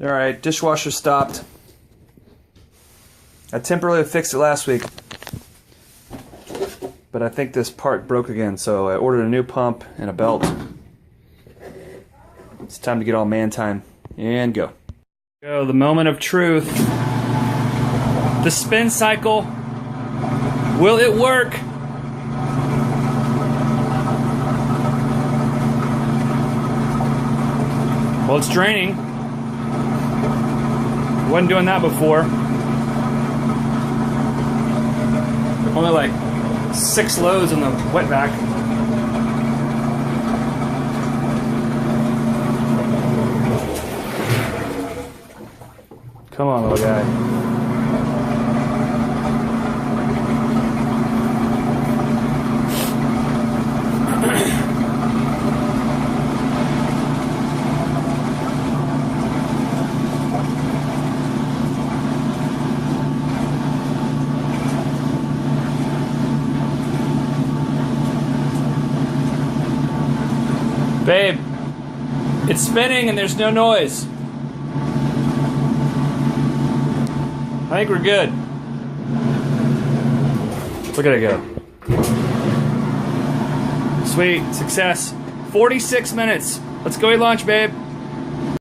Alright, dishwasher stopped. I temporarily fixed it last week, but I think this part broke again, so I ordered a new pump and a belt. It's time to get all man time and go. Go, the moment of truth. The spin cycle. Will it work? Well, it's draining. Wasn't doing that before. Only like 6 loads in the wet vac. Come on, little guy. Babe, it's spinning and there's no noise. I think we're good. Look at it go. Sweet, success. 46 minutes. Let's go eat lunch, babe.